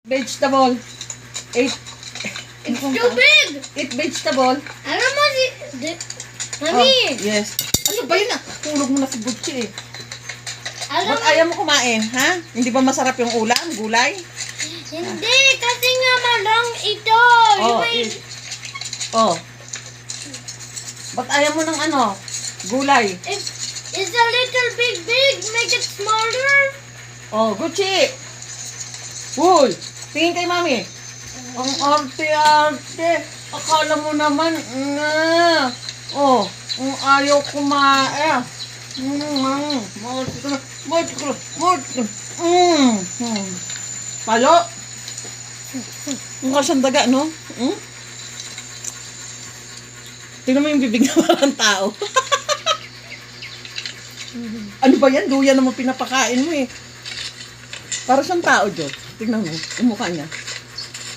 Vegetable. Eat. It's too big! Eat vegetable. Alam mo si... Mami! Oh, yes. Ano ba yun ah? Tulog mo na si Butchi eh. Alam Ba't ayaw mo kumain, ha? Hindi ba masarap yung ulam? Gulay? Hindi, kasi nga malang ito. Oh, eat. Oh. Ba't ayaw mo ng ano? Gulay. It's a little big. Make it smaller. Oh, Gucci! Uy! Tingin kay mami. Ang arte-arte. Akala mo naman, oh, ang ayaw kumain. Palo? Mukha siyang daga, no? Tingnan mo yung bibig na parang tao. Ano ba yan? Duyan naman pinapakain mo eh. Para siyang tao, Diyos. Tingnan mo, yung mukha niya.